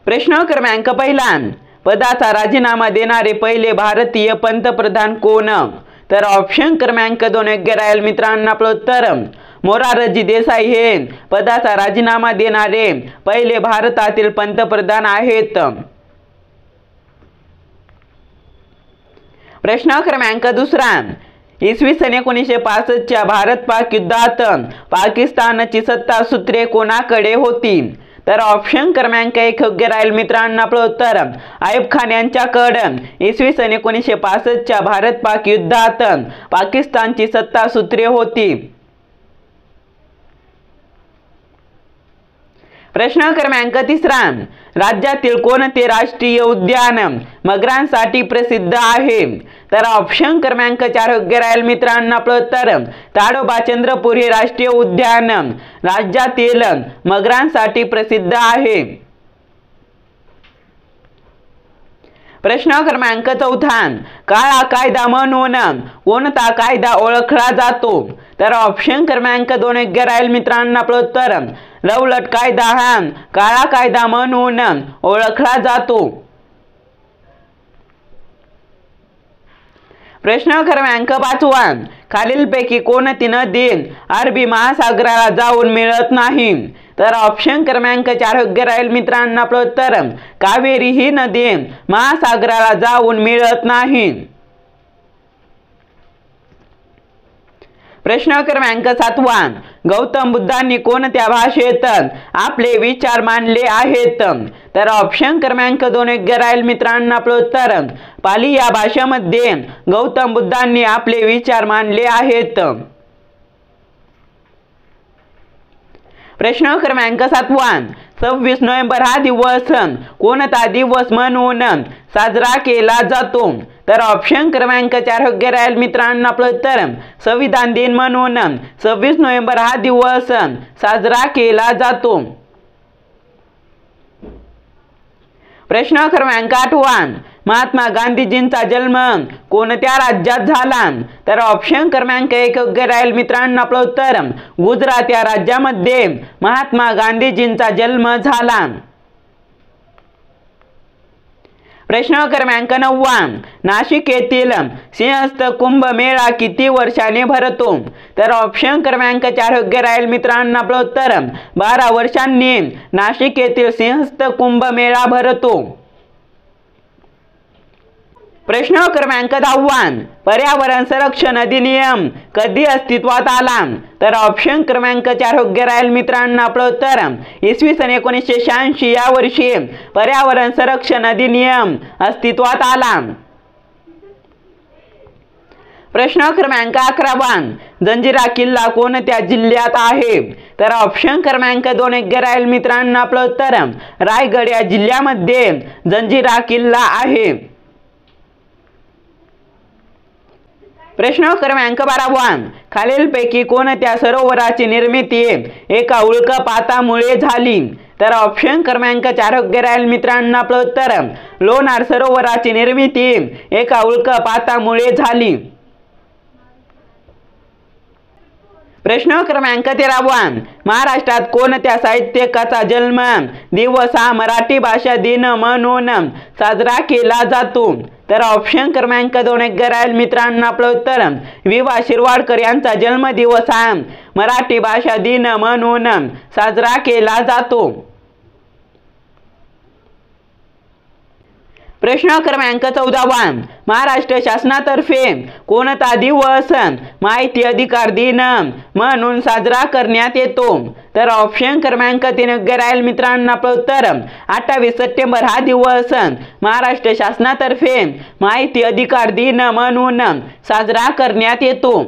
प्रश्न क्रमांक पहिला, पदाचा राजीनामा देणारे पहिले भारतीय पंतप्रधान कोण? तर ऑप्शन क्रमांक 2 योग्य राहील मित्रांनो आपलं उत्तर मोरारजी देसाई हे पदाचा राजीनामा देणारे पहिले भारतातील पंतप्रधान आहेत। प्रश्न क्रमांक दुसरा, इसवी सन 1965 च्या भारत-पाक युद्धात पाकिस्तानची सत्ता सूत्रे कोणाकडे होती? तर ऑप्शन क्रमांक 1 योग्य राहील मित्रांनो आपलं उत्तर आयुब खान यांच्याकडे इसवी सन 1965 च्या भारत-पाक युद्धात पाकिस्तानची सत्ता सूत्रे होती। प्रश्न क्रमांक तिसरा, राज्यातील कोणते राष्ट्रीय उद्यान मगरांसाठी प्रसिद्ध आहे? तर ऑप्शन क्रमांक 4 योग्य राहील मित्रांनो आपलं उत्तर ताडोबा चंद्रपूर हे राष्ट्रीय उद्यान राज्यातील मगरांसाठी प्रसिद्ध आहे। प्रश्न क्रमांक चौथा, काळा कायदा म्हणून कोणता कायदा ओळखला जातो? तर ऑप्शन क्रमांक 2 योग्य राहील मित्रांनो आपलं उत्तर रौलट कायदा हा काळा कायदा म्हणून ओळखला जातो। प्रश्न क्रमांक 5, खालीलपैकी कोणती नदी अरबी महासागराला जाऊन मिळत नाही? तर ऑप्शन क्रमांक 4 योग्य राहील मित्रांनो आपलं उत्तर कावेरी ही नदी महासागराला जाऊन मिळत नाही। प्रश्न क्रमांक 7, गौतम बुद्धांनी कोणत्या भाषेत आपले विचार मांडले आहेत? तर ऑप्शन क्रमांक 2 योग्य राहील मित्रांनो आपलं उत्तर पाली या भाषेमध्ये गौतम बुद्धांनी आपले विचार मांडले आहेत। प्रश्न क्रमांक 7, 26 नोव्हेंबर हा दिवस कोणता दिवस म्हणून साजरा केला जातो? तर ऑप्शन क्रमांक 4 योग्य राहील मित्रांनो आपलं उत्तर संविधान दिन म्हणून 26 नोव्हेंबर हा दिवस साजरा केला जातो। प्रश्न क्रमांक 8, महात्मा गांधीजींचा जन्म कोणत्या राज्यात झाला? तर ऑप्शन क्रमांक 1 योग्य राहील मित्रांनो आपलं उत्तर गुजरात या राज्यामध्ये महात्मा गांधीजींचा जन्म झाला। प्रश्न क्रमांक 9, नाशिक येथील सिंहस्थ कुंभ मेळा किती वर्षांनी भरतो? तर ऑप्शन क्रमांक 4 योग्य राहील मित्रांनो आपलं उत्तर 12 वर्षांनी नाशिक येथील सिंहस्थ कुंभ मेळा भरतो। प्रश्न क्रमांक 10, पर्यावरण संरक्षण अधिनियम कधी अस्तित्वात आला? तर ऑप्शन क्रमांक 4 योग्य राहील मित्रांनो आपलं उत्तर इसवी सन 1986 या वर्षी पर्यावरण संरक्षण अधिनियम अस्तित्वात आला। प्रश्न क्रमांक 11, जंजिरा किल्ला कोणत्या जिल्ह्यात आहे? तर ऑप्शन क्रमांक 2 योग्य राहील मित्रांनो आपलं उत्तर रायगड या जिल्ह्यामध्ये जंजिरा किल्ला आहे। प्रश्न क्रमांक 12, खालीलपैकी कोणत्या सरोवराची निर्मिती एका उल्कापातामुळे झाली? तर ऑप्शन क्रमांक 4 योग्य राहील मित्रांनो आपलं उत्तर लोणार सरोवराची निर्मिती एका उल्कापातामुळे झाली। प्रश्न क्रमांक 13, महाराष्ट्रात कोणत्या साहित्यिकाचा जन्म दिवस हा मराठी भाषा दिन म्हणून साजरा केला जातो? तर ऑप्शन क्रमांक 2 योग्य राहील मित्रांनो आपलं उत्तर वि.वा. शिरवाडकर यांचा जन्मदिवस हा मराठी भाषा दिन म्हणून साजरा केला जातो। प्रश्न क्रमांक 14, महाराष्ट्र शासनातर्फे कोणता दिवस माहिती अधिकार दिन म्हणून साजरा करण्यात येतो? तर ऑप्शन क्रमांक 3 योग्य राहील मित्रांनो आपलं उत्तर 28 सप्टेंबर हा दिवस महाराष्ट्र शासनातर्फे माहिती अधिकार दिन म्हणून साजरा करण्यात येतो।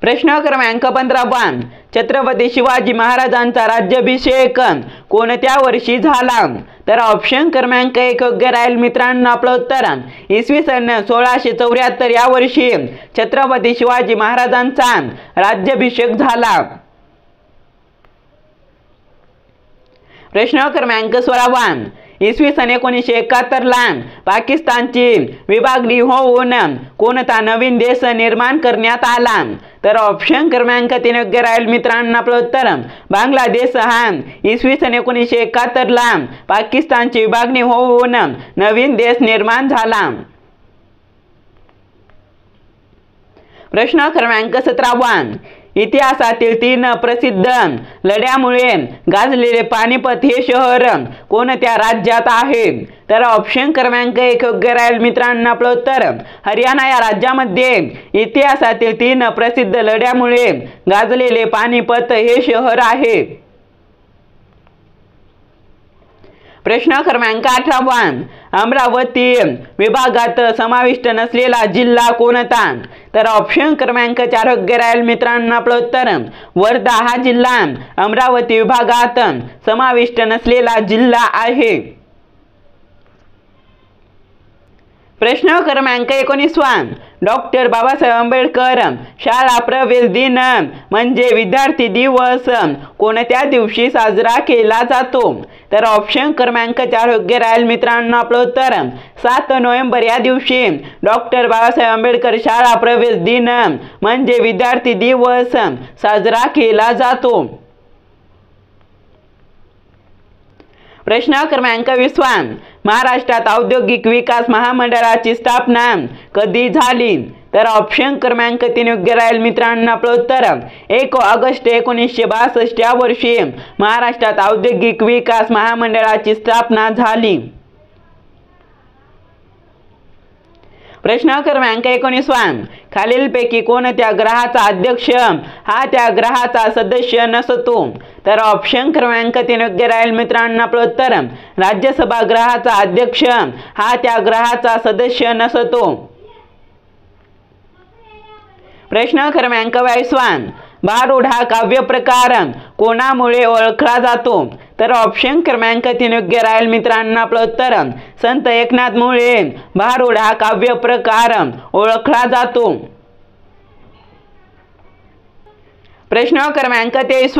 प्रश्न क्रमांक 15, छत्रपती शिवाजी महाराजांचा राज्याभिषेक कोणत्या वर्षी झाला? तर ऑप्शन क्रमांक 1 योग्य राहील मित्रांनो आपलं उत्तर इसवी सन 1674 या वर्षी छत्रपती शिवाजी महाराजांचा राज्याभिषेक झाला। प्रश्न क्रमांक 16, इसवी सन 1971ला पाकिस्तानची विभागणी होऊन कोणता नवीन देश निर्माण करण्यात आला? तर ऑप्शन क्रमांक 3 योग्य राहील मित्रांनो आपलं उत्तर बांगलादेश हा इसवी सन 1971ला पाकिस्तानची विभागणी होऊन नवीन देश निर्माण झाला। प्रश्न क्रमांक 17 इतिहासातील 3 प्रसिद्ध लढ्यामुळे गाजलेले पानिपत हे शहर कोणत्या राज्यात आहे? तर ऑप्शन क्रमांक 1 योग्य राहील मित्रांनो आपलं उत्तर हरियाणा या राज्यामध्ये इतिहासातील 3 प्रसिद्ध लढ्यामुळे गाजलेले पानिपत हे शहर आहे। प्रश्न क्रमांक 18 अमरावती विभागात समाविष्ट नसलेला जिल्हा कोणता? तर ऑप्शन क्रमांक 4 योग्य राहील मित्रांनो आपलं उत्तर वर्धा हा जिल्हा अमरावती विभागात समाविष्ट नसलेला जिल्हा आहे। प्रश्न क्रमांक 19 डॉक्टर बाबासाहेब आंबेडकर शाळा प्रवेश दिन म्हणजे विद्यार्थी दिवस कोणत्या दिवशी साजरा केला जातो? तर ऑप्शन क्रमांक 4 योग्य राहील मित्रांनो आपलं उत्तर 7 नोव्हेंबर या दिवशी डॉक्टर बाबासाहेब आंबेडकर शाळा प्रवेश दिन म्हणजे विद्यार्थी दिवस साजरा केला जातो। प्रश्न क्रमांक 20 महाराष्ट्रात औद्योगिक विकास महामंडळाची स्थापना कधी झाली? तर ऑप्शन क्रमांक 3 योग्य राहील मित्रांनो आपलं उत्तर 1 ऑगस्ट 1962 या वर्षी महाराष्ट्रात औद्योगिक विकास महामंडळाची स्थापना झाली। प्रश्न क्रमांक 19 खालीलपैकी कोणत्या ग्रहाचा अध्यक्ष हा त्या ग्रहाचा सदस्य नसतो? तर ऑप्शन क्रमांक 3 योग्य राहील मित्रांनो आपलं उत्तर राज्यसभा ग्रहाचा अध्यक्ष हा त्या ग्रहाचा सदस्य नसतो। प्रश्न क्रमांक 22 भारुड हा काव्य प्रकार कोणामुळे ओळखला जातो? तर ऑप्शन क्रमांक 3 योग्य राहील मित्रांनो आपलं उत्तर संत एकनाथ मुळे भारुड हा काव्य प्रकार ओळखला जातो। प्रश्न क्रमांक 23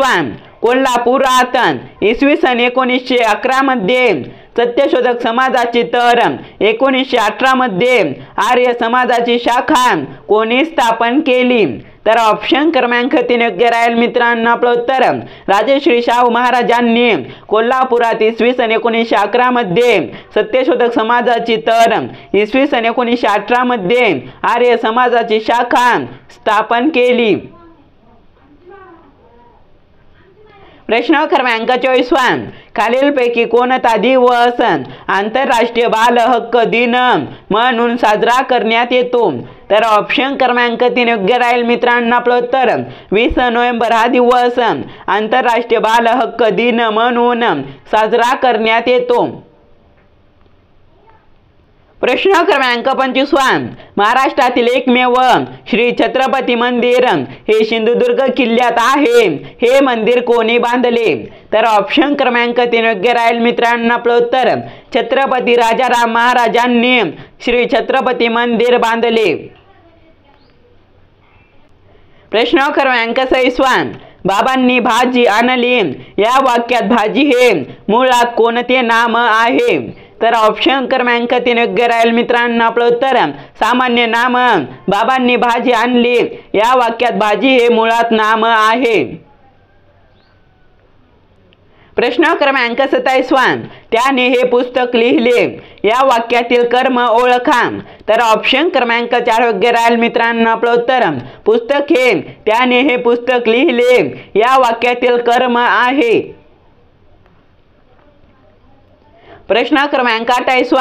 कोल्हापुरात इसवी सन 1911 मध्ये सत्यशोधक समाजाची तर 1918 मध्ये आर्य समाजाची शाखा कोणी स्थापन केली? तर ऑप्शन क्रमांक 3 योग्य राहील मित्रांनो आपलं उत्तर राजश्री शाहू महाराजांनी कोल्हापुरात इसवी सन 1911 मध्ये सत्यशोधक समाजाची तर इसवी सन 1918 मध्ये आर्य समाजाची शाखा स्थापन केली। प्रश्न क्रमांक 24 खालीलपैकी कोणता दिवस आंतरराष्ट्रीय बाल हक्क दिन म्हणून साजरा करण्यात येतो? तर ऑप्शन क्रमांक 3 योग्य राहील मित्रांनो आपलं उत्तर 20 नोव्हेंबर हा दिवस आंतरराष्ट्रीय बाल हक्क दिन म्हणून साजरा करण्यात येतो। प्रश्न क्रमांक 25 महाराष्ट्रातील एकमेव श्री छत्रपती मंदिर हे सिंधुदुर्ग किल्ल्यात आहे, हे मंदिर कोणी बांधले? तर ऑप्शन क्रमांक 3 योग्य राहील मित्रांनो आपलं उत्तर छत्रपती राजाराम महाराजांनी श्री छत्रपती मंदिर बांधले। प्रश्न क्रमांक 26 बाबांनी भाजी आणली या वाक्यात भाजी हे मुळात कोणते नाम आहे? तर ऑप्शन क्रमांक 3 योग्य राहील मित्रांनो आपलं उत्तर सामान्य नाम बाबांनी भाजी आणली या वाक्यात भाजी हे मुळात नाम आहे। प्रश्न क्रमांक 27 त्याने हे पुस्तक लिहिले या वाक्यातील कर्म ओळखा। तर ऑप्शन क्रमांक 4 योग्य राहील मित्रांनो आपलं उत्तर पुस्तक हे त्याने हे पुस्तक लिहिले या वाक्यातील कर्म आहे। प्रश्न क्रमांक 28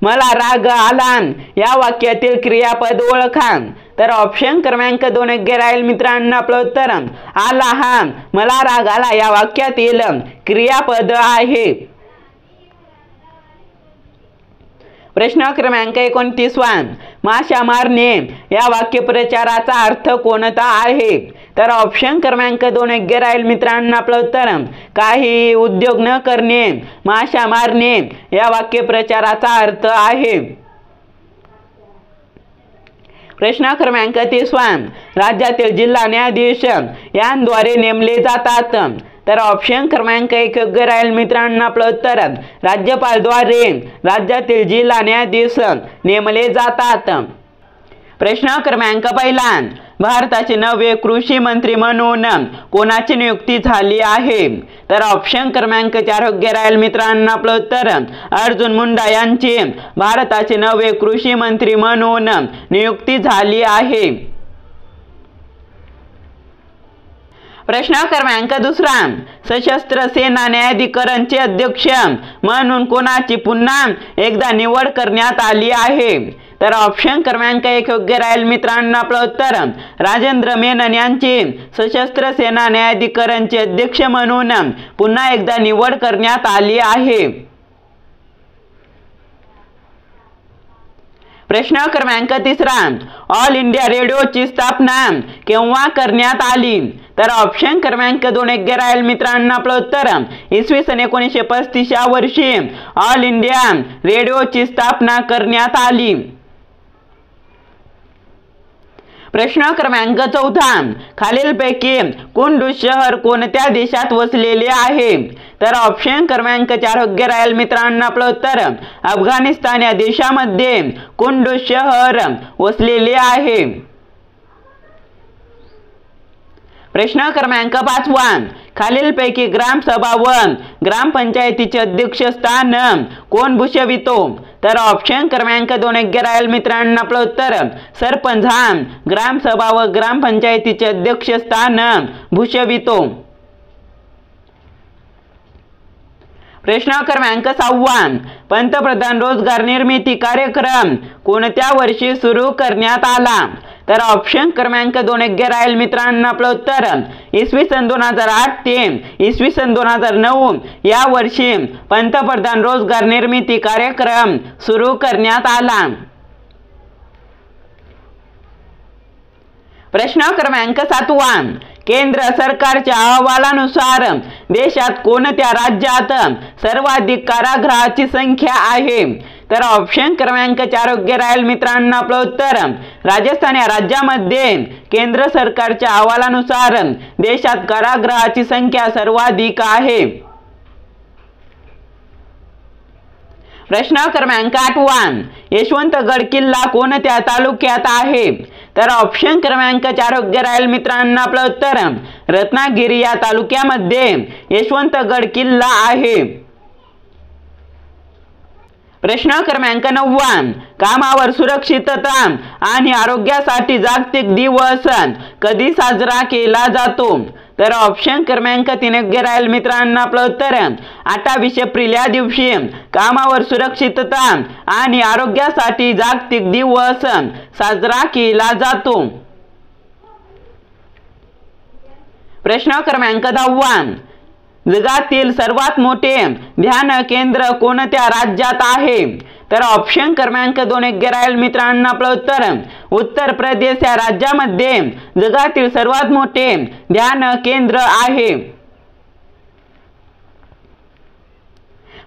मला राग आला या वाक्यातील क्रियापद ओळखा। तर ऑप्शन क्रमांक 2 योग्य राहील मित्रांनो आपलं उत्तर आला हा मला राग आला या वाक्यातील क्रियापद आहे। प्रश्न क्रमांक 29 माशा मारणे या वाक्यप्रचाराचा अर्थ कोणता आहे? तर ऑप्शन क्रमांक 2 योग्य राहील मित्रांनो आपलं उत्तर काही उद्योग न करणे माशा मारणे या वाक्यप्रचाराचा अर्थ आहे। प्रश्न क्रमांक 30 राज्यातील जिल्हा न्यायाधीश यांद्वारे नेमले जातात। तर ऑप्शन क्रमांक 1 योग्य राहील मित्रांनो आपलं उत्तर. राज्यपालद्वारे राज्यातील जिल्हा न्यायाधीश नेमले जातात. प्रश्न क्रमांक 1 भारताचे नवे कृषी मंत्री म्हणून कोणाची नियुक्ती झाली आहे. तर ऑप्शन क्रमांक 4 योग्य राहील मित्रांनो आपलं उत्तर. अर्जुन मुंडा यांची भारताचे नवे कृषी मंत्री म्हणून नियुक्ती झाली आहे. प्रश्न क्रमांक 2 सशस्त्र सेना न्यायाधिकरणचे अध्यक्ष म्हणून कोणाची पुन्हा एकदा निवड करण्यात आली आहे. तर ऑप्शन क्रमांक 1 योग्य राहील मित्रांनो आपलं उत्तर. राजेंद्र मेनन यांची सशस्त्र सेना न्यायाधिकरणचे अध्यक्ष म्हणून पुन्हा एकदा निवड करण्यात आली आहे. प्रश्न क्रमांक 3 ऑल इंडिया रेडिओची स्थापना केव्हा करण्यात आली. तर ऑप्शन क्रमांक 2 योग्य राहील मित्रांनो आपलं उत्तर. इसवी सन 1935 या वर्षी ऑल इंडिया रेडिओची स्थापना करण्यात आली. प्रश्न क्रमांक 14 खालीलपैकी कुंडूज शहर कोणत्या देशात वसलेले आहे. तर ऑप्शन क्रमांक 4 योग्य राहील मित्रांनो आपलं उत्तर. अफगाणिस्तान या देशामध्ये कुंडूज शहर वसलेले आहे. प्रश्न क्रमांक 5 खालीलपैकी ग्रामसभा व ग्रामपंचायतीचे अध्यक्षस्थान कोण भूषवितो. तर ऑप्शन क्रमांक 2 योग्य राहील मित्रांनो आपलं उत्तर. सरपंच हा ग्रामसभा व ग्रामपंचायतीचे अध्यक्षस्थान भूषवितो. प्रश्न क्रमांक 6 पंतप्रधान रोजगार निर्मिती कार्यक्रम कोणत्या वर्षी सुरू करण्यात आला. तर ऑप्शन क्रमांक 2 योग्य राहील मित्रांनो आपलं उत्तर. इसवी सन 2008 ते इसवी सन 2009 या वर्षी पंतप्रधान रोजगार निर्मिती कार्यक्रम सुरू करण्यात आला. प्रश्न क्रमांक 7 केंद्र सरकारच्या अहवालानुसार देशात कोणत्या राज्यात सर्वाधिक कारागृहाची संख्या आहे. तर ऑप्शन क्रमांक 4 योग्य राहील मित्रांनो आपलं उत्तर. राजस्थान या राज्यामध्ये केंद्र सरकारच्या अहवालानुसार देशात कारागृहाची संख्या सर्वाधिक आहे. प्रश्न क्रमांक 8 यशवंतगड किल्ला कोणत्या तालुक्यात आहे. तर ऑप्शन क्रमांक 4 योग्य राहील मित्रांनो आपलं उत्तर. रत्नागिरी या तालुक्यामध्ये यशवंतगड किल्ला आहे. प्रश्न क्रमांक 9 कामावर सुरक्षितता आणि आरोग्यासाठी जागतिक दिवस कधी साजरा केला जातो. तर ऑप्शन क्रमांक 3 योग्य राहील मित्रांनो आपलं उत्तर. 28 एप्रिल या दिवशी कामावर सुरक्षितता आणि आरोग्यासाठी जागतिक दिवस साजरा केला जातो. प्रश्न क्रमांक 10 जगातील सर्वात मोठे ध्यान केंद्र कोणत्या राज्यात आहे. तर ऑप्शन क्रमांक 2 योग्य राहील मित्रांनो आपलं उत्तर. उत्तर प्रदेश या राज्यामध्ये जगातील सर्वात मोठे ध्यान केंद्र आहे.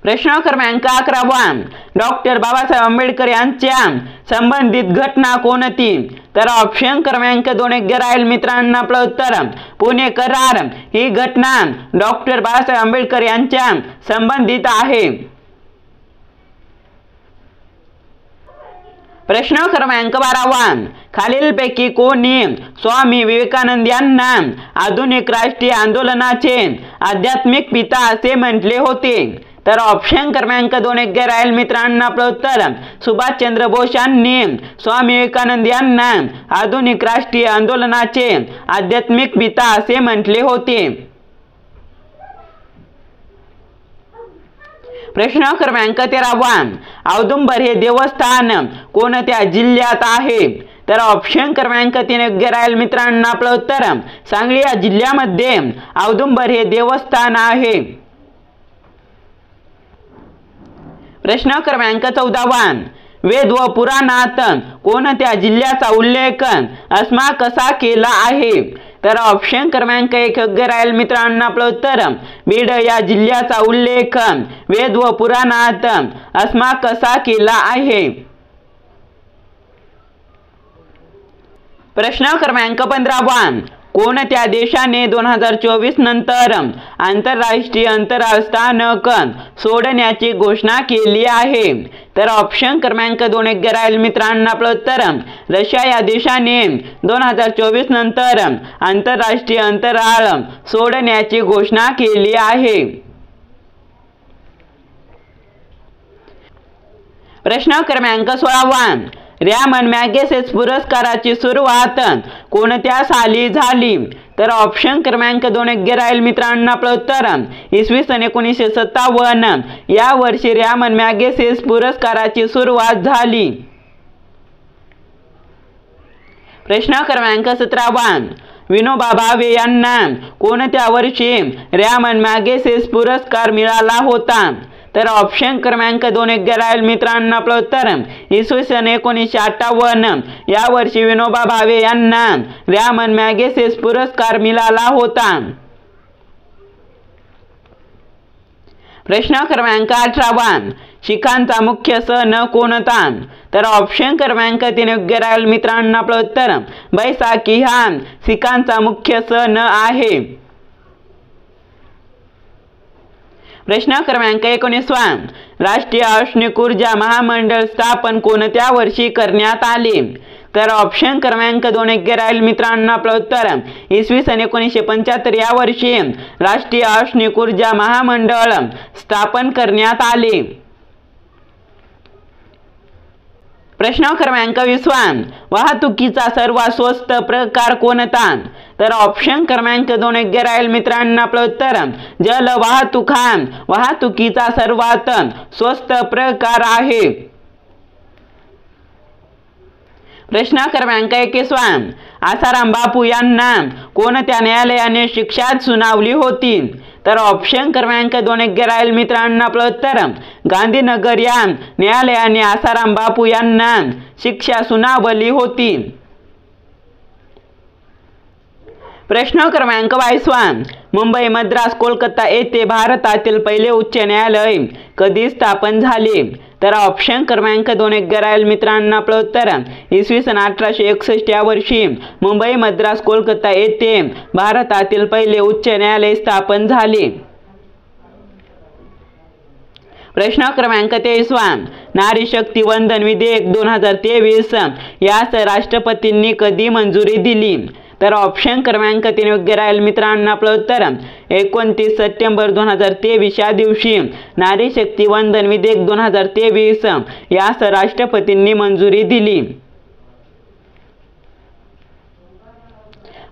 प्रश्न क्रमांक 11 डॉक्टर बाबासाहेब आंबेडकर यांच्या संबंधित घटना कोणती. तर ऑप्शन क्रमांक 2 योग्य राहील मित्रांनो आपलं उत्तर. पुणे करार ही घटना डॉक्टर बाबासाहेब आंबेडकर यांच्या संबंधित आहे. प्रश्न क्रमांक 12 खालीलपैकी कोणी स्वामी विवेकानंद यांना आधुनिक राष्ट्रीय आंदोलनाचे आध्यात्मिक पिता असे म्हटले होते. तर ऑप्शन क्रमांक 2 योग्य राहील मित्रांनो आपलं उत्तर. सुभाषचंद्र बोस यांनी स्वामी विवेकानंद यांना आधुनिक राष्ट्रीय आंदोलनाचे आध्यात्मिक पिता असे म्हटले होते. प्रश्न क्रमांक 13 औदुंबर हे देवस्थान कोणत्या जिल्ह्यात आहे. तर ऑप्शन क्रमांक 3 योग्य राहील मित्रांनो आपलं उत्तर. सांगली या जिल्ह्यामध्ये औदुंबर हे देवस्थान आहे. प्रश्न क्रमांक 14 वेद व पुराणात कोणत्या जिल्ह्याचा उल्लेख अस्मा कसा केला आहे. तर ऑप्शन क्रमांक 1 योग्य राहील मित्रांनो आपलं उत्तर. बीड या जिल्ह्याचा उल्लेख वेद व पुराणात अस्मा कसा केला आहे. प्रश्न क्रमांक 15 कोणत्या देशाने 2024 नंतर आंतरराष्ट्रीय अंतराळ स्थानक सोडण्याची घोषणा केली आहे? तर ऑप्शन क्रमांक 2 योग्य राहील मित्रांनो आपलं उत्तर रशिया या देशाने 2024 नंतर आंतरराष्ट्रीय अंतराळ सोडण्याची घोषणा केली आहे। प्रश्न क्रमांक 16 रॅमन मॅगसेसे पुरस्काराची सुरुवात कोणत्या साली झाली? तर ऑप्शन क्रमांक 2 योग्य राहील मित्रांनो आपलं उत्तर इसवी सन 1957 या वर्षी रॅमन मॅगसेसे पुरस्काराची सुरुवात झाली। प्रश्न क्रमांक 17 विनोबा भावे यांना कोणत्या वर्षी रॅमन मॅगसेसे पुरस्कार मिळाला होता? तर ऑप्शन क्रमांक 2 योग्य राहील मित्रांनो आपलं उत्तर इसवी सन 1958 या वर्षी विनोबा भावे यांना रॅमन मॅगसेसे पुरस्कार मिळाला होता। प्रश्न क्रमांक 18 शिखांचा मुख्य सण कोणता? तर ऑप्शन क्रमांक 3 योग्य राहील मित्रांनो आपलं उत्तर बैसाखी हा शिखांचा मुख्य सण आहे। प्रश्न क्रमांक 19 राष्ट्रीय औष्णिक ऊर्जा महामंडळ स्थापन कोणत्या वर्षी करण्यात आले? तर ऑप्शन क्रमांक 2 योग्य राहील मित्रांनो आपलं उत्तर इसवी सन 1975 या वर्षी राष्ट्रीय औष्णिक ऊर्जा महामंडळ स्थापन करण्यात आले। प्रश्न क्रमांक 20 वाहतुकीचा सर्वात स्वस्त प्रकार कोणता? तर ऑप्शन क्रमांक 2 योग्य राहील मित्रांनो आपलं उत्तर जल वाहतूक हा वाहतुकीचा सर्वात स्वस्त प्रकार आहे। प्रश्न क्रमांक 21 आसाराम बापू यांना कोणत्या न्यायालयाने शिक्षा सुनावली होती? तर ऑप्शन क्रमांक 2 योग्य राहील मित्रांनो आपलं उत्तर गांधीनगर या न्यायालयाने आसाराम बापू यांना शिक्षा सुनावली होती। प्रश्न क्रमांक 22 मुंबई मद्रास कोलकाता येथे भारतातील पहिले उच्च न्यायालय कधी स्थापन झाले? तर ऑप्शन क्रमांक 2 योग्य राहील मित्रांनो आपलं उत्तर इसवी सन 1861 या वर्षी मुंबई मद्रास कोलकाता येथे भारतातील पहिले उच्च न्यायालय स्थापन झाले। प्रश्न क्रमांक 23 नारी शक्ती वंदन विधेयक 2023 यास राष्ट्रपतींनी कधी मंजुरी दिली? तर ऑप्शन क्रमांक 3 योग्य राहील मित्रांनो आपलं उत्तर 29 सप्टेंबर 2023 या दिवशी नारी शक्ती वंदन विधेयक 2023 यास राष्ट्रपतींनी मंजुरी दिली।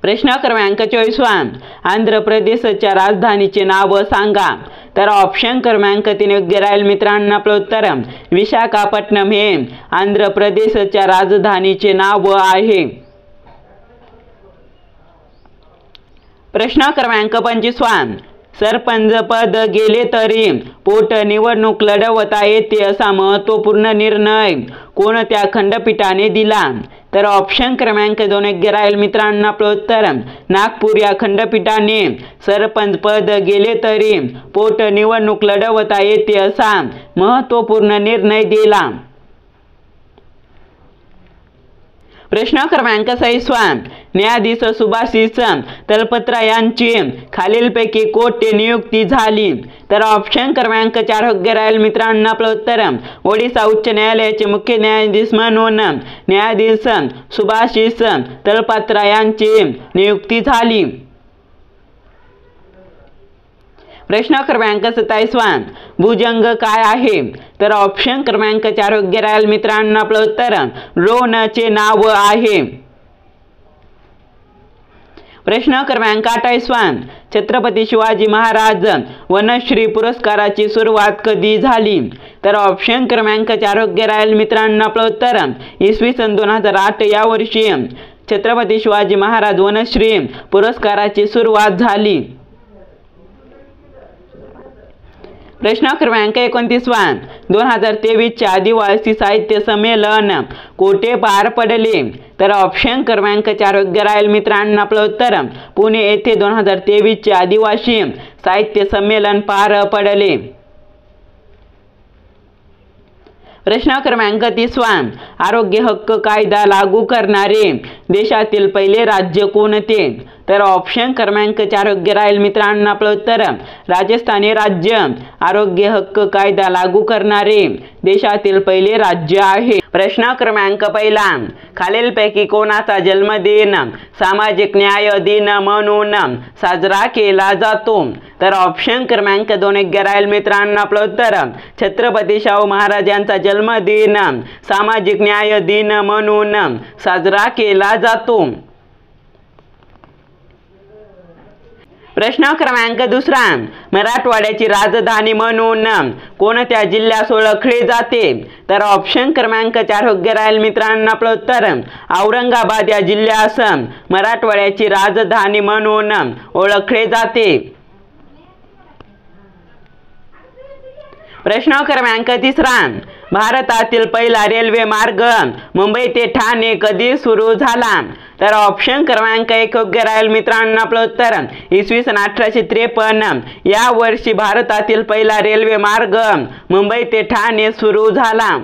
प्रश्न क्रमांक 24 आंध्र प्रदेशच्या राजधानीचे नाव सांगा? तर ऑप्शन क्रमांक 3 योग्य राहील मित्रांनो आपलं उत्तर विशाखापट्टणम हे आंध्र प्रदेशच्या राजधानीचे नाव आहे। प्रश्न क्रमांक 25 सरपंच पद गेले तरी पोटनिवडणूक लढवता येते असा महत्त्वपूर्ण निर्णय कोणत्या खंडपीठाने दिला? तर ऑप्शन क्रमांक 2 योग्य राहील मित्रांनो आपलं उत्तर नागपूर या खंडपीठाने सरपंच पद गेले तरी पोटनिवडणूक लढवता येते असा महत्त्वपूर्ण निर्णय दिला। प्रश्न क्रमांक 26 न्यायाधीश सुभाषिष तलपत्रा यांची खालीलपैकी कोठे नियुक्ती झाली? तर ऑप्शन क्रमांक 4 योग्य राहील मित्रांनो आपलं उत्तर ओडिशा उच्च न्यायालयाचे मुख्य न्यायाधीश म्हणून न्यायाधीश सुभाषिष तलपत्रा यांची नियुक्ती झाली। प्रश्न क्रमांक 27 भुजंग काय आहे? तर ऑप्शन क्रमांक 4 योग्य राहील मित्रांनो आपलं उत्तर ड्रोनचे नाव आहे। प्रश्न क्रमांक 28 छत्रपती शिवाजी महाराज वनश्री पुरस्काराची सुरुवात कधी झाली? तर ऑप्शन क्रमांक 4 योग्य राहील मित्रांनो आपलं उत्तर इसवी सन 2008 या वर्षी छत्रपती शिवाजी महाराज वनश्री पुरस्काराची सुरुवात झाली। प्रश्न क्रमांक 29 2023 आदिवासी साहित्य संमेलन कोठे पार पडले? तर ऑप्शन क्रमांक 4 योग्य राहील मित्रांनो आपलं उत्तर पुणे येथे 2023 आदिवासी साहित्य संमेलन पार पडले। प्रश्न क्रमांक 30 आरोग्य हक्क कायदा लागू करणारे देशातील पहिले राज्य कोणते? तर ऑप्शन क्रमांक 4 योग्य राहील मित्रांनो आपलं उत्तर. राजस्थान हे राज्य आरोग्य हक्क कायदा लागू करणारे देशातील पहिले राज्य आहे. प्रश्न क्रमांक 1 खालीलपैकी कोणाचा जन्मदिन सामाजिक न्याय दिन म्हणून साजरा केला जातो. तर ऑप्शन क्रमांक 2 योग्य राहील मित्रांनो आपलं उत्तर. छत्रपती शाहू महाराज यांचा जन्मदिन सामाजिक न्याय दिन म्हणून साजरा केला जातो. प्रश्न क्रमांक 2 मराठवाड्याची राजधानी म्हणून कोणत्या जिल्ह्यास ओळखले जाते. तर ऑप्शन क्रमांक 4 योग्य राहील मित्रांनो आपलं उत्तर. औरंगाबाद या जिल्ह्यास मराठवाड्याची राजधानी म्हणून ओळखले जाते. प्रश्न क्रमांक 3 भारतातील पहिला रेल्वे मार्ग मुंबई ते ठाणे कधी सुरू झाला. तर ऑप्शन क्रमांक 1 योग्य राहील मित्रांनो आपलं उत्तर. इसवी सन 1853 या वर्षी भारतातील पहिला रेल्वे मार्ग मुंबई ते ठाणे सुरू झाला.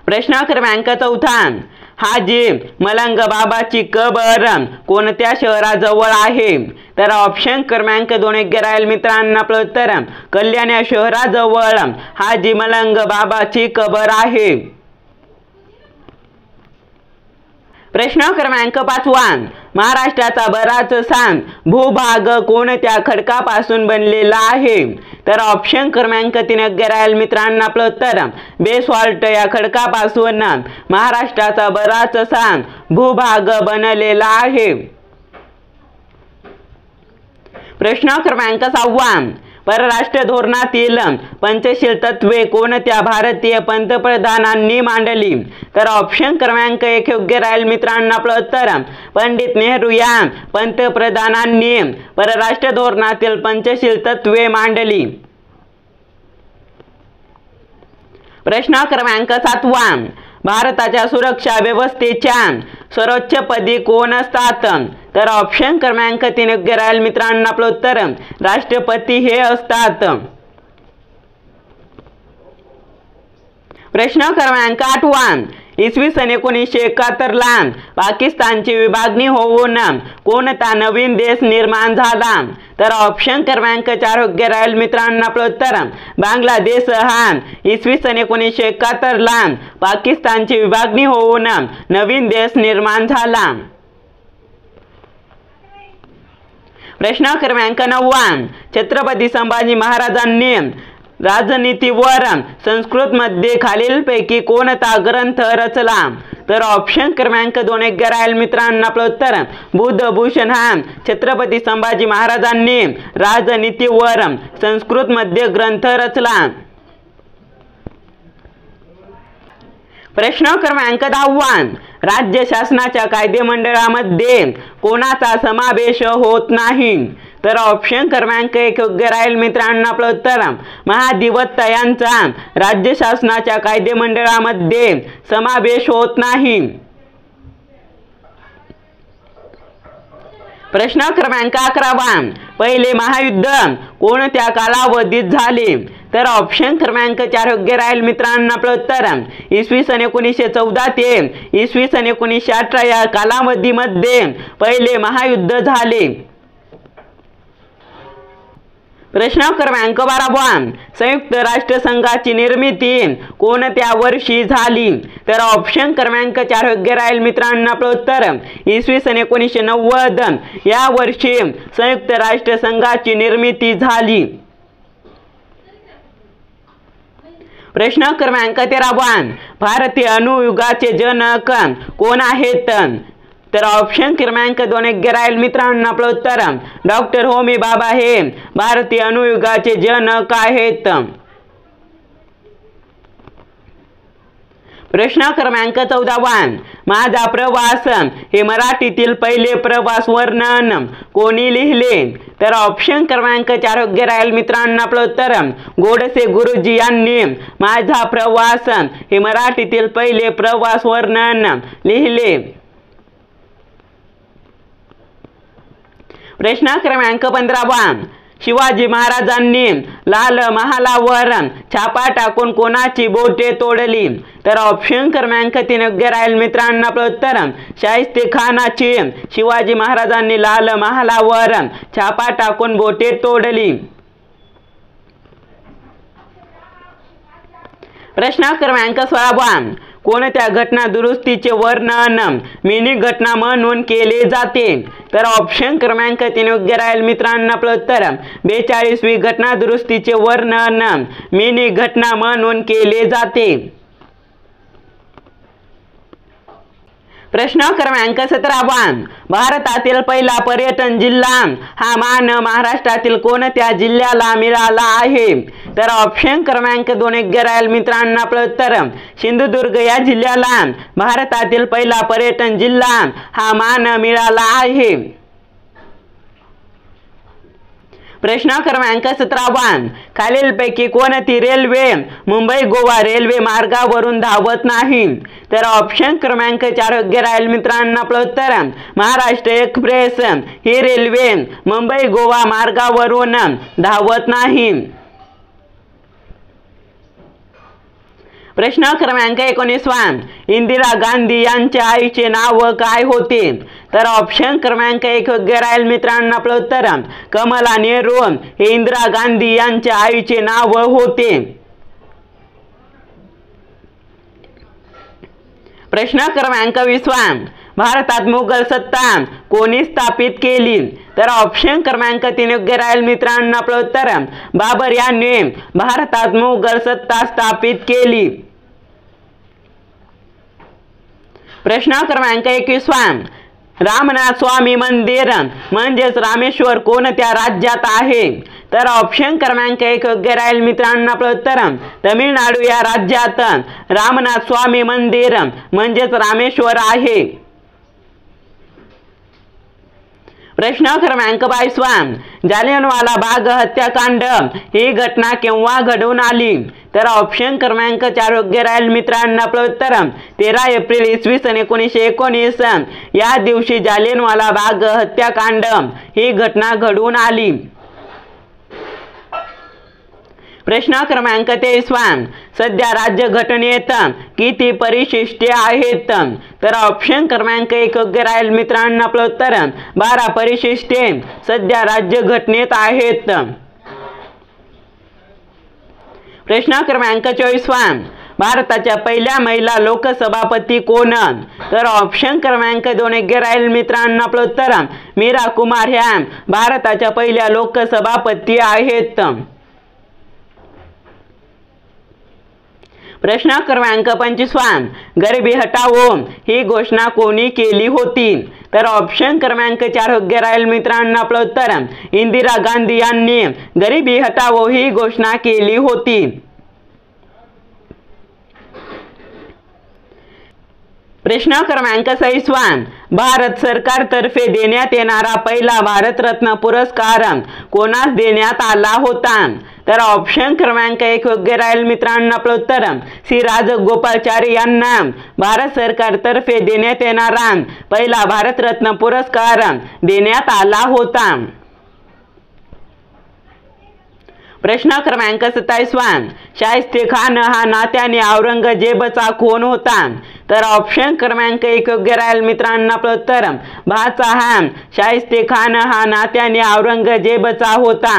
प्रश्न क्रमांक 4 हाजी मलंग बाबाची कबर कोणत्या शहराजवळ आहे. तर ऑप्शन क्रमांक 2 योग्य राहील मित्रांनो आपलं उत्तर. कल्याण या शहराजवळ हाजी मलंग बाबाची कबर आहे. प्रश्न क्रमांक 5 महाराष्ट्राचा बराचसा भूभाग कोणत्या खडकापासून बनलेला आहे. तर ऑप्शन क्रमांक 3 योग्य राहील मित्रांनो आपलं उत्तर. बेसॉल्ट या खडकापासून महाराष्ट्राचा बराचसा भूभाग बनलेला आहे. प्रश्न क्रमांक 6 परराष्ट्र धोरणातील पंचशील तत्वे कोणत्या भारतीय पंतप्रधानांनी मांडली. तर ऑप्शन क्रमांक 1 योग्य राहील मित्रांनो आपलं उत्तर. पंडित नेहरू या पंतप्रधानांनी परराष्ट्र धोरणातील पंचशील तत्वे मांडली. प्रश्न क्रमांक 7 भारताच्या सुरक्षा व्यवस्थेच्या सर्वोच्च पदी कोण असतात. तर ऑप्शन क्रमांक 3 योग्य राहील मित्रांनो आपलं उत्तर. राष्ट्रपती हे असतात. प्रश्न क्रमांक 8 इसवी सन 1971 पाकिस्तानची विभागणी होऊन कोणता नवीन देश निर्माण झाला. तर ऑप्शन क्रमांक 4 योग्य राहील मित्रांनो आपलं उत्तर. बांगलादेश हा इसवी सन 1971 पाकिस्तानची विभागणी होऊन नवीन देश निर्माण झाला. प्रश्न क्रमांक 9 छत्रपती संभाजी महाराजांनी राजनीतीवर संस्कृत मध्ये खालीलपैकी कोणता ग्रंथ रचला. तर ऑप्शन क्रमांक 2 योग्य राहील मित्रांनो आपलं उत्तर. बुद्धभूषण हा छत्रपती संभाजी महाराजांनी राजनीतीवर संस्कृत मध्ये ग्रंथ रचला. प्रश्न क्रमांक 10 राज्य शासनाच्या कायदेमंडळामध्ये कोणाचा समावेश होत नाही. तर ऑप्शन क्रमांक 1 योग्य राहील मित्रांनो आपलं उत्तर. महाधिवक्ता यांचा राज्य शासनाच्या कायदेमंडळामध्ये समावेश होत नाही. प्रश्न क्रमांक 11 पहिले महायुद्ध कोणत्या कालावधीत झाले. तर ऑप्शन क्रमांक 4 योग्य राहील मित्रांनो आपलं उत्तर. इसवी सन 1914 ते इसवी सन 1918 या कालावधीमध्ये पहिले महायुद्ध झाले. प्रश्न क्रमांक 12 संयुक्त राष्ट्र संघाची निर्मिती कोणत्या वर्षी झाली. तर ऑप्शन क्रमांक 4 योग्य राहील मित्रांनो आपलं उत्तर. इसवी सन 1990 या वर्षी संयुक्त राष्ट्र संघाची निर्मिती झाली. प्रश्न क्रमांक 13 भारतीय अणुयुगाचे जनक कोण आहेत. तर ऑप्शन क्रमांक 2 योग्य राहील मित्रांनो आपलं उत्तर. डॉक्टर होमी भाभा हे भारतीय अणुयुगाचे जनक आहेत. प्रश्न क्रमांक 14 माझा प्रवास हे मराठीतील पहिले प्रवास वर्णन कोणी लिहिले. तर ऑप्शन क्रमांक 4 योग्य राहील मित्रांनो आपलं उत्तर. गोडसे गुरुजी यांनी माझा प्रवास हे मराठीतील पहिले प्रवास वर्णन लिहिले. प्रश्न क्रमांक 15 शिवाजी महाराजांनी लाल महालावर छापा टाकून कोणाची बोटे तोडली? तर ऑप्शन क्रमांक 3 योग्य राहील मित्रांनो. आपलं उत्तर शाहिस्तेखानाची. शिवाजी महाराजांनी लाल महालावर छापा टाकून बोटे तोडली. प्रश्न क्रमांक 16 कोणत्या घटना दुरुस्तीचे वर्णन मिनी घटना म्हणून केले जाते? तर ऑप्शन क्रमांक 3 योग्य राहील मित्रांनो. आपलं उत्तर 42वी घटना दुरुस्तीचे वर्णन मिनी घटना म्हणून केले जाते. प्रश्न क्रमांक 17 भारतातील पहिला पर्यटन जिल्हा हा मान महाराष्ट्रातील कोणत्या जिल्ह्याला मिळाला आहे? तर ऑप्शन क्रमांक 2 योग्य राहील मित्रांनो. आपलं उत्तर सिंधुदुर्ग या जिल्ह्याला भारतातील पहिला पर्यटन जिल्हा हा मान मिळाला आहे. प्रश्न क्रमांक 17 खालीलपैकी कोणती रेल्वे मुंबई गोवा रेल्वे मार्गावरून धावत नाही? तर ऑप्शन क्रमांक 4 योग्य राहील मित्रांनो. आपलं उत्तर महाराष्ट्र एक्सप्रेस ही रेल्वे मुंबई गोवा मार्गावरून धावत नाही. प्रश्न क्रमांक 19 इंदिरा गांधी यांच्या आईचे नाव काय होते? तर ऑप्शन क्रमांक 1 योग्य राहील मित्रांनो. आपलं उत्तर कमला नेहरू हे इंदिरा गांधी यांच्या आईचे नाव होते. प्रश्न क्रमांक 20 भारतात मुघल सत्ता कोणी स्थापित केली? तर ऑप्शन क्रमांक 3 योग्य राहील मित्रांनो. आपलं उत्तर बाबर यांनी भारतात मुघल सत्ता स्थापित केली. प्रश्न क्रमांक 21 रामनाथ स्वामी मंदिर म्हणजेच रामेश्वर कोणत्या राज्यात आहे? तर ऑप्शन क्रमांक 1 योग्य राहील मित्रांनो. आपलं उत्तर तमिळनाडू या राज्यात रामनाथ स्वामी मंदिर म्हणजेच रामेश्वर आहे. प्रश्न क्रमांक 22 जालियनवाला बाग हत्याकांड ही घटना केव्हा घडून आली? तर ऑप्शन क्रमांक 4 योग्य राहील मित्रांनो. आपलं उत्तर 13 एप्रिल इसवी सन 1919 या दिवशी जालियनवाला बाग हत्याकांड ही घटना घडून आली. प्रश्न क्रमांक 23 सध्या राज्यघटनेत किती परिशिष्टे आहेत? तर ऑप्शन क्रमांक 1 योग्य राहील मित्रांनो. आपलं उत्तर 12 परिशिष्टे सध्या राज्यघटनेत आहेत. प्रश्न क्रमांक 24 भारताच्या पहिल्या महिला लोकसभापती कोण? तर ऑप्शन क्रमांक 2 योग्य राहील मित्रांनो. आपलं उत्तर मीरा कुमार ह्या भारताच्या पहिल्या लोकसभापती आहेत. प्रश्न क्रमांक 25 गरिबी हटाओ ही घोषणा कोणी केली होती? तर ऑप्शन क्रमांक 4 योग्य राहील मित्रांनो. आपलं उत्तर इंदिरा गांधी यांनी गरिबी हटाओ ही घोषणा केली होती. प्रश्न क्रमांक 26 भारत सरकारतर्फे देण्यात येणारा पहिला भारतरत्न पुरस्कार कोणास देण्यात आला होता? तर ऑप्शन क्रमांक 1 योग्य राहील मित्रांनो. आपलं उत्तर श्री राजगोपालाचारी यांना भारत सरकारतर्फे देण्यात येणारा पहिला भारतरत्न पुरस्कार देण्यात आला होता. प्रश्न क्रमांक 27 शाहिस्तेखान हा नात्याने औरंगजेबचा कोण होता? तर ऑप्शन क्रमांक 1 योग्य राहील मित्रांनो. आपलं उत्तर भाचा हा शाहिस्तेखान हा नात्याने औरंगजेबचा होता.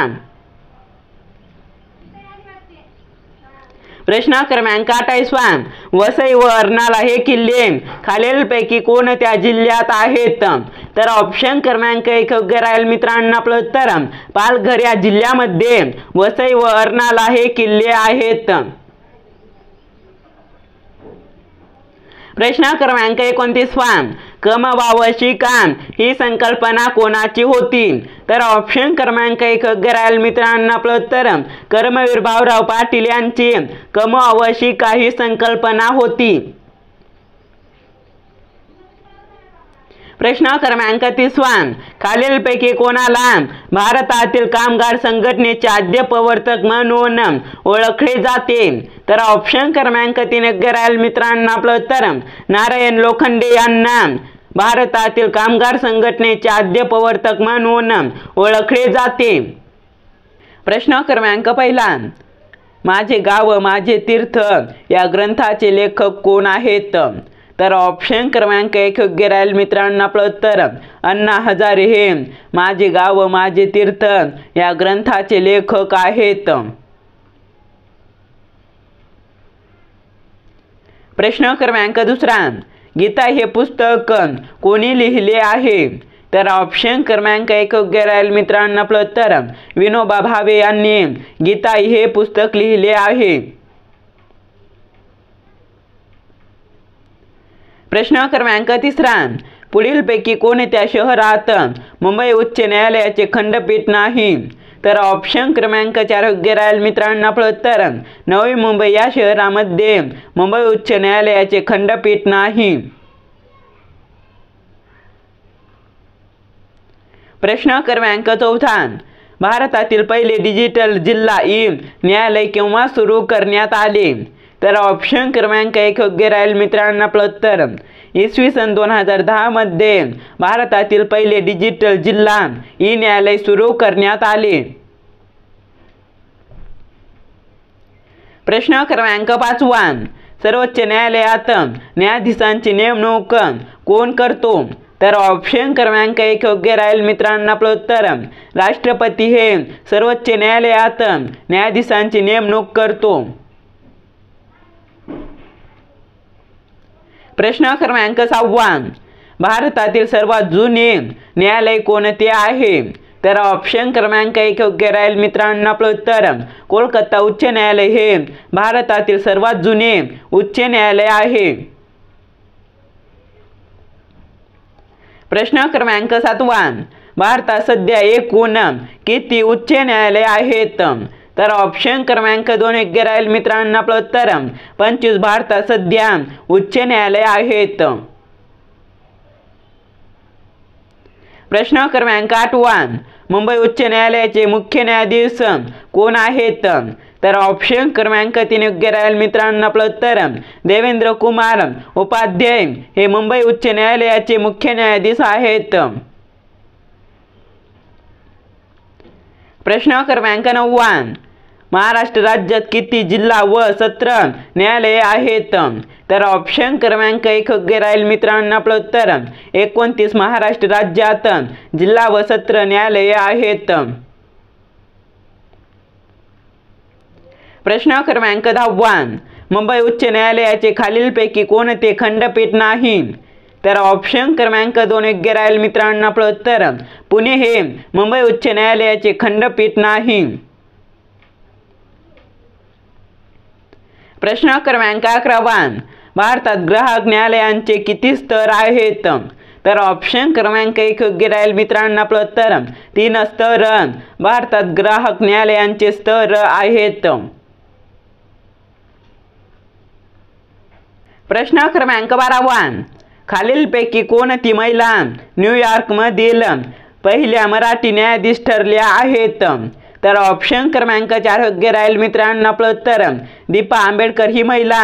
प्रश्न क्रमांक 28 वसई व अर्नाळा हे किल्ले खालीलपैकी कोणत्या जिल्ह्यात आहेत? तर ऑप्शन क्रमांक 1 योग्य राहील मित्रांनो. आपलं उत्तर पालघर या जिल्ह्यामध्ये वसई व अर्नाळा हे किल्ले आहेत. प्रश्न क्रमांक 29 कमवावशी काम ही संकल्पना कोणाची होती? तर ऑप्शन क्रमांक 1 योग्य राहील मित्रांनो. आपलं उत्तर कर्मवीर भाऊराव पाटील यांची कमवावशी ही संकल्पना होती. प्रश्न क्रमांक 30 खालीलपैकी कोणाला भारतातील कामगार संघटनेचे आद्यप्रवर्तक म्हणून ओळखले जाते? तर ऑप्शन क्रमांक 3 योग्य राहील मित्रांनो. आपलं उत्तर नारायण लोखंडे यांना भारतातील कामगार संघटनेचे आद्यप्रवर्तक म्हणून ओळखले जाते. प्रश्न क्रमांक पहिला, माझे गाव माझे तीर्थ या ग्रंथाचे लेखक कोण आहेत? तर ऑप्शन क्रमांक 1 योग्य राहील मित्रांनो. आपलं उत्तर अण्णा हजारे हे माझे गाव माझे तीर्थ या ग्रंथाचे लेखक आहेत. प्रश्न क्रमांक दुसरा, गीता हे पुस्तक कोणी लिहिले आहे? तर ऑप्शन क्रमांक 1 योग्य राहील मित्रांनो. आपलं उत्तर विनोबा भावे यांनी गीता हे पुस्तक लिहिले आहे. प्रश्न क्रमांक तिसरा, पुढीलपैकी कोणत्या शहरात मुंबई उच्च न्यायालयाचे खंडपीठ नाही? तर ऑप्शन क्रमांक 4 योग्य राहील मित्रांनो. आपलं उत्तर नवी मुंबई या शहरामध्ये मुंबई उच्च न्यायालयाचे खंडपीठ नाही. प्रश्न क्रमांक चौथा, भारतातील पहिले डिजिटल जिल्हा ई न्यायालय केव्हा सुरू करण्यात आले? तर ऑप्शन क्रमांक 1 योग्य राहील मित्रांनो. आपलं उत्तर इसवी सन 2010 मध्ये भारतातील पहिले डिजिटल जिल्हा ई न्यायालय सुरू करण्यात आले. प्रश्न क्रमांक 5, सर्वोच्च न्यायालयात न्यायाधीशांची नेमणूक कोण करतो? तर ऑप्शन क्रमांक 1 योग्य राहील मित्रांनो. आपलं उत्तर राष्ट्रपती हे सर्वोच्च न्यायालयात न्यायाधीशांची नेमणूक करतो. प्रश्न क्रमांक 6, भारतातील सर्वात जुने न्यायालय कोणते आहे? तर ऑप्शन क्रमांक 1 योग्य राहील मित्रांनो. आपलं उत्तर कोलकाता उच्च न्यायालय हे भारतातील सर्वात जुने उच्च न्यायालय आहे. प्रश्न क्रमांक 7, भारतात सध्या एकूण किती उच्च न्यायालय आहेत? तर ऑप्शन क्रमांक 2 योग्य राहील मित्रांनो. आपलं उत्तर 25 भारतात सध्या उच्च न्यायालय आहेत. प्रश्न क्रमांक 8, मुंबई उच्च न्यायालयाचे मुख्य न्यायाधीश कोण आहेत? तर ऑप्शन क्रमांक 3 योग्य राहील मित्रांनो. आपलं उत्तर देवेंद्र कुमार उपाध्याय हे मुंबई उच्च न्यायालयाचे मुख्य न्यायाधीश आहेत. प्रश्न क्रमांक 9, महाराष्ट्र राज्यात किती जिल्हा व सत्र न्यायालये आहेत? तर ऑप्शन क्रमांक 1 योग्य राहील मित्रांनो. आपलं उत्तर 29 महाराष्ट्र राज्यात जिल्हा व सत्र न्यायालये आहेत. प्रश्न क्रमांक 10, मुंबई उच्च न्यायालयाचे खालीलपैकी कोणते खंडपीठ नाही? तर ऑप्शन क्रमांक 2 योग्य राहील मित्रांनो. आपलं उत्तर पुणे हे मुंबई उच्च न्यायालयाचे खंडपीठ नाही. प्रश्न क्रमांक 11, भारतात ग्राहक न्यायालयांचे किती स्तर आहेत? तर ऑप्शन क्रमांक 1 योग्य राहील मित्रांनो. आपलं उत्तर 3 स्तर भारतात ग्राहक न्यायालयांचे स्तर आहेत. प्रश्न क्रमांक 12, खालीलपैकी कोणती महिला न्यूयॉर्कमधील पहिल्या मराठी न्यायाधीश ठरल्या आहेत? तर ऑप्शन क्रमांक 4 योग्य राहील मित्रांनो. आपलं उत्तर दीपा आंबेडकर ही महिला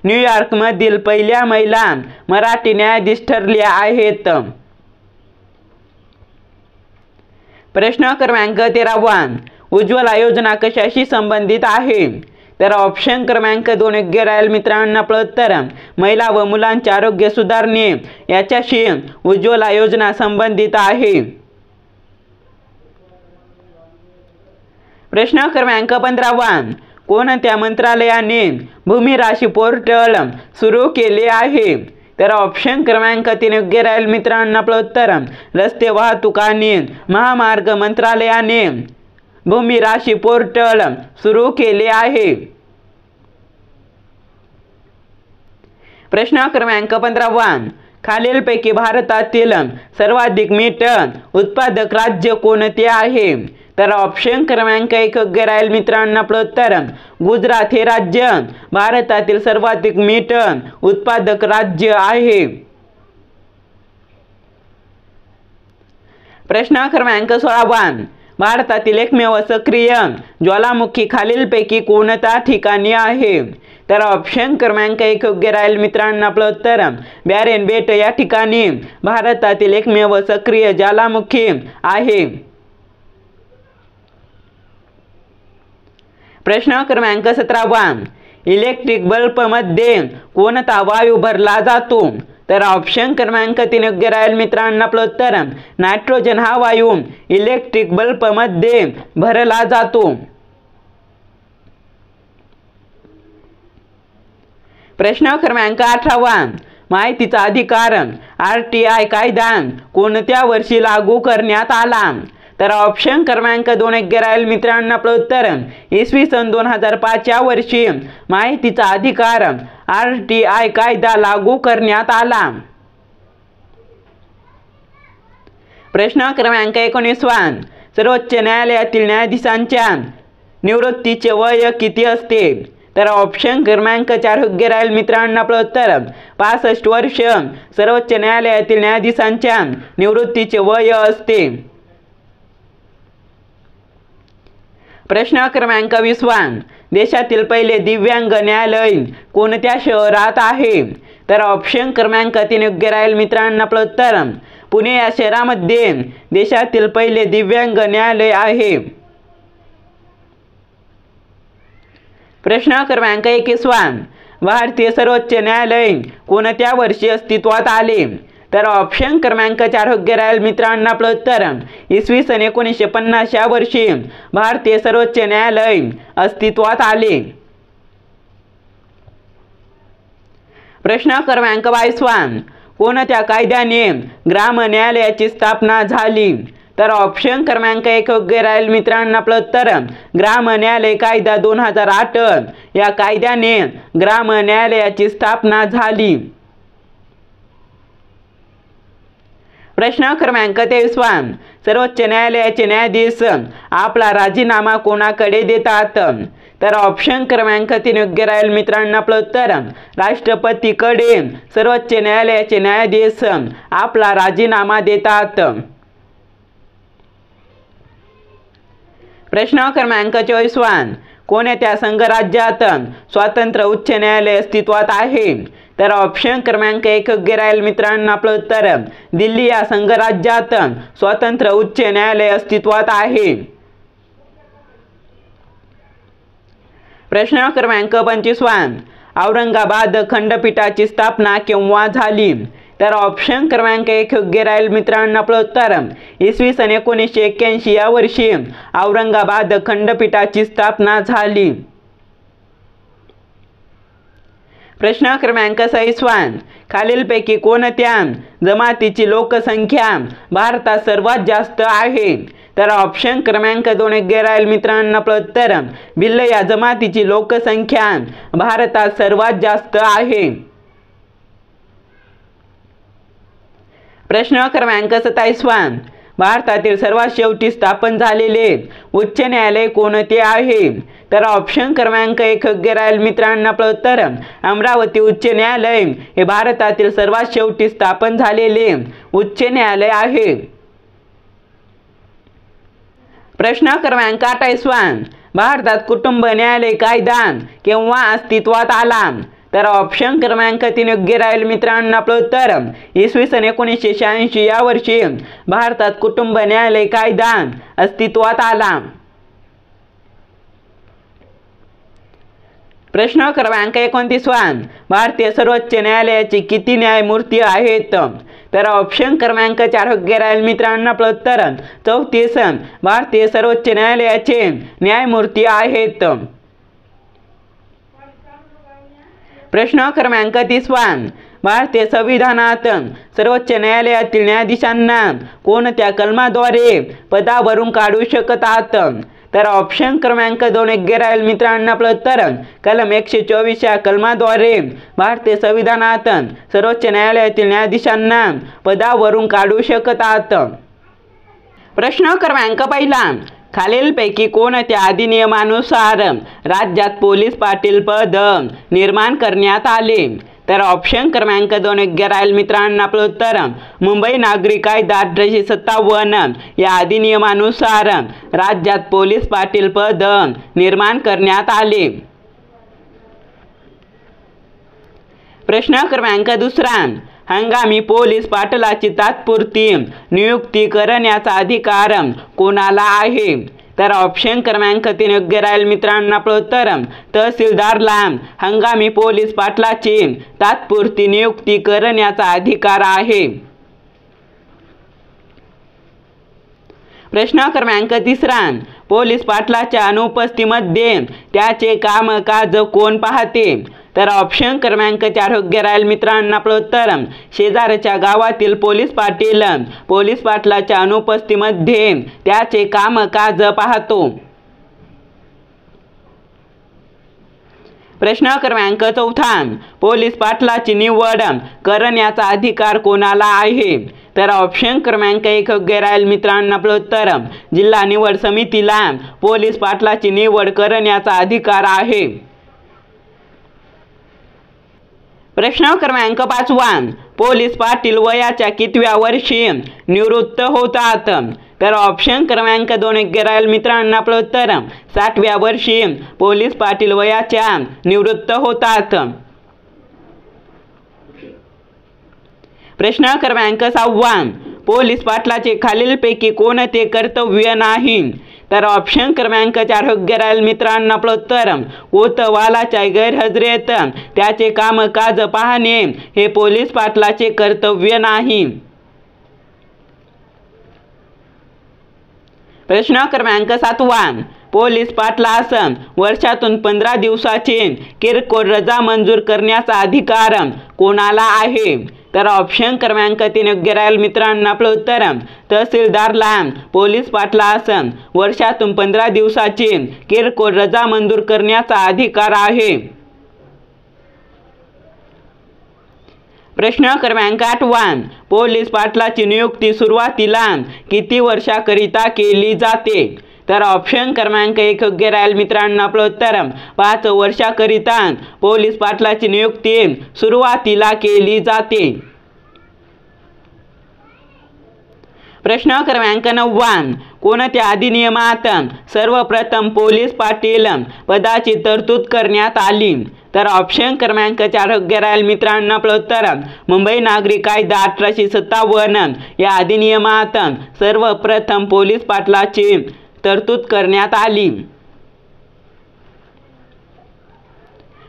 न्यूयॉर्कमधील पहिल्या महिला मराठी न्यायाधीश ठरल्या आहेत. प्रश्न क्रमांक 13, उज्ज्वला योजना कशाशी संबंधित आहे? तर ऑप्शन क्रमांक 2 योग्य राहील मित्रांनो. आपलं उत्तर महिला व मुलांचे आरोग्य सुधारणे याच्याशी उज्ज्वला योजना संबंधित आहे. प्रश्न क्रमांक 15, कोणत्या मंत्रालयाने भूमी राशी पोर्टल सुरू केले आहे? तर ऑप्शन क्रमांक 3 योग्य राहील मित्रांनो. आपलं उत्तर रस्ते वाहतूक आणि महामार्ग मंत्रालयाने भूमी राशी पोर्टल सुरू केले आहे. प्रश्न क्रमांक 15, खालीलपैकी भारतातील सर्वाधिक मीठ उत्पादक राज्य कोणते आहे? तर ऑप्शन क्रमांक 1 योग्य राहील मित्रांनो. आपलं उत्तर गुजरात हे राज्य भारतातील सर्वाधिक मीठ उत्पादक राज्य आहे. प्रश्न क्रमांक 16, भारतातील एकमेव सक्रिय ज्वालामुखी खालीलपैकी कोणत्या ठिकाणी आहे? तर ऑप्शन क्रमांक 1 योग्य राहील मित्रांनो. आपलं उत्तर बॅरेन बेट या ठिकाणी भारतातील एकमेव सक्रिय ज्वालामुखी आहे. प्रश्न क्रमांक 17 इलेक्ट्रिक बल्बमध्ये कोणता वायू भरला जातो? तर ऑप्शन क्रमांक 3 योग्य राहील मित्रांनो. आपलं उत्तर नायट्रोजन हा वायू इलेक्ट्रिक बल्बमध्ये भरला जातो. प्रश्न क्रमांक 18 माहितीचा अधिकार RTI कायदा कोणत्या वर्षी लागू करण्यात आला? तर ऑप्शन क्रमांक 2 योग्य राहील मित्रांनो. आपलं उत्तर इसवी सन 2005 या वर्षी माहितीचा अधिकार RTI कायदा लागू करण्यात आला. प्रश्न क्रमांक 19 सर्वोच्च न्यायालयातील न्यायाधीशांच्या निवृत्तीचे वय किती असते? तर ऑप्शन क्रमांक 4 योग्य राहील मित्रांनो. आपलं उत्तर 65 वर्ष सर्वोच्च न्यायालयातील न्यायाधीशांच्या निवृत्तीचे वय असते. प्रश्न क्रमांक 20 देशातील पहिले दिव्यांग न्यायालय कोणत्या शहरात आहे? तर ऑप्शन क्रमांक 3 योग्य राहील मित्रांनो. आपलं उत्तर पुणे या शहरामध्ये देशातील पहिले दिव्यांग न्यायालय आहे. प्रश्न क्रमांक 21 भारतीय सर्वोच्च न्यायालय कोणत्या वर्षी अस्तित्वात आले? तर ऑप्शन क्रमांक 4 योग्य राहील मित्रांनो. आपलं उत्तर इसवी सन 1950 या वर्षी भारतीय सर्वोच्च न्यायालय अस्तित्वात आले. प्रश्न क्रमांक 22 कोणत्या कायद्याने ग्राम न्यायालयाची स्थापना झाली? तर ऑप्शन क्रमांक 1 योग्य राहील मित्रांनो. आपलं उत्तर ग्राम न्यायालय कायदा 2008 या कायद्याने ग्राम न्यायालयाची स्थापना झाली. प्रश्न क्रमांक 23 सर्वोच्च न्यायालयाचे न्यायाधीश आपला राजीनामा कोणाकडे देतात? तर ऑप्शन क्रमांक 3 योग्य राहील मित्रांनो. आपलं उत्तर राष्ट्रपतीकडे सर्वोच्च न्यायालयाचे न्यायाधीश आपला राजीनामा देतात. प्रश्न क्रमांक 24 कोणत्या संघराज्यात स्वतंत्र उच्च न्यायालय अस्तित्वात आहे? तर ऑप्शन क्रमांक 1 योग्य राहील मित्रांनो. आपलं उत्तर दिल्ली या संघराज्यात स्वतंत्र उच्च न्यायालय अस्तित्वात आहे. प्रश्न क्रमांक 25 औरंगाबाद खंडपीठाची स्थापना केव्हा झाली? तर ऑप्शन क्रमांक 1 योग्य राहील मित्रांनो. आपलं उत्तर इसवी सन 1981 या वर्षी औरंगाबाद खंडपीठाची स्थापना झाली. प्रश्न क्रमांक 26 खालीलपैकी कोणत्या जमातीची लोकसंख्या भारतात सर्वात जास्त आहे? तर ऑप्शन क्रमांक 2 योग्य राहील मित्रांनो. आपलं उत्तर भिल्ल या जमातीची लोकसंख्या भारतात सर्वात जास्त आहे. प्रश्न क्रमांक 27 भारतातील सर्वात शेवटी स्थापन झालेले उच्च न्यायालय कोणते आहे? तर ऑप्शन क्रमांक 1 योग्य राहील मित्रांनो. आपलं उत्तर अमरावती उच्च न्यायालय हे भारतातील सर्वात शेवटी स्थापन झालेले उच्च न्यायालय आहे. प्रश्न क्रमांक 28 भारतात कुटुंब न्यायालय कायदा केव्हा अस्तित्वात आला? तर ऑप्शन क्रमांक 3 योग्य राहील मित्रांनो. आपलं उत्तर इसवी सन 1986 या वर्षी भारतात कुटुंब न्यायालय कायदा अस्तित्वात आला. प्रश्न क्रमांक 29 भारतीय सर्वोच्च न्यायालयाचे किती न्यायमूर्ती आहेत? तर ऑप्शन क्रमांक 4 योग्य राहील मित्रांनो. आपलं उत्तर 34 भारतीय सर्वोच्च न्यायालयाचे न्यायमूर्ती आहेत. प्रश्न क्रमांक 30 भारतीय संविधानात सर्वोच्च न्यायालयातील न्यायाधीशांना कोणत्या कलमाद्वारे पदावरून काढू शकतात? तर ऑप्शन क्रमांक 2 योग्य राहील मित्रांनो. आपलं उत्तर कलम 124 या कलमाद्वारे भारतीय संविधानात सर्वोच्च न्यायालयातील न्यायाधीशांना पदावरून काढू शकतात. प्रश्न क्रमांक 1 खालीलपैकी कोणत्या अधिनियमानुसार राज्यात पोलीस पाटील पद निर्माण करण्यात आले? तर ऑप्शन क्रमांक 2 योग्य राहील मित्रांनो. आपलं उत्तर मुंबई नागरी कायदा 1857 या अधिनियमानुसार राज्यात पोलीस पाटील पद निर्माण करण्यात आले. प्रश्न क्रमांक 2 हंगामी पोलीस पाटलाची तात्पुरती नियुक्ती करण्याचा अधिकार कोणाला आहे? तर ऑप्शन क्रमांक 3 योग्य राहील मित्रांनो आपलं उत्तर तहसीलदारला हंगामी पोलीस पाटलाची तात्पुरती नियुक्ती करण्याचा अधिकार आहे। प्रश्न क्रमांक 3 पोलीस पाटलाच्या अनुपस्थितीमध्ये त्याचे कामकाज कोण पाहते? तर ऑप्शन क्रमांक 4 योग्य राहील मित्रांनो आपलं उत्तर शेजारच्या गावातील पोलीस पाटलाच्या अनुपस्थितीमध्ये त्याचे कामकाज पाहतो। प्रश्न क्रमांक 4 पोलीस पाटलाची निवड करण्याचा अधिकार कोणाला आहे? तर ऑप्शन क्रमांक 1 योग्य राहील मित्रांनो आपलं उत्तर जिल्हा निवड समितीला पोलीस पाटलाची निवड करण्याचा अधिकार आहे। प्रश्न क्रमांक 5 पोलीस पाटील वयाच्या कितव्या वर्षी निवृत्त होतात? तर ऑप्शन क्रमांक 2 योग्य राहील मित्रांनो आपलं उत्तर 60व्या वर्षी पोलीस पाटील वयाच्या निवृत्त होतात। प्रश्न क्रमांक 6 पोलीस पाटलाचे खालीलपैकी कोणते कर्तव्य नाही? तर ऑप्शन क्रमांक 4 योग्य राहील मित्रांनो आपलं उत्तर कोतवालाच्या गैरहजेरीत त्याचे कामकाज पाहणे हे पोलीस पाटलाचे कर्तव्य नाही। प्रश्न क्रमांक 7 पोलीस पाटलास वर्षातून 15 दिवसाची किरकोळ रजा मंजूर करण्याचा अधिकार कोणाला आहे? तर ऑप्शन क्रमांक 3 योग्य राहील मित्रांनो आपलं उत्तर तहसीलदारला पोलीस पाटलास वर्षातून 15 दिवसाची किरकोळ रजा मंजूर करण्याचा अधिकार आहे। प्रश्न क्रमांक 8 पोलीस पाटलाची नियुक्ती सुरुवातीला किती वर्षाकरिता केली जाते? तर ऑप्शन क्रमांक 1 योग्य राहील मित्रांनो आपलं उत्तर 5 वर्षाकरिता पोलीस पाटलाची नियुक्ती सुरुवातीला केली जाते। प्रश्न क्रमांक 9 कोणत्या अधिनियमात सर्वप्रथम पोलीस पाटील पदाची तरतूद करण्यात आली? तर ऑप्शन क्रमांक 4 योग्य राहील मित्रांनो आपलं उत्तर मुंबई नागरी कायदा 1857 या अधिनियमात सर्वप्रथम पोलीस पाटलाची तरतूद करण्यात आली।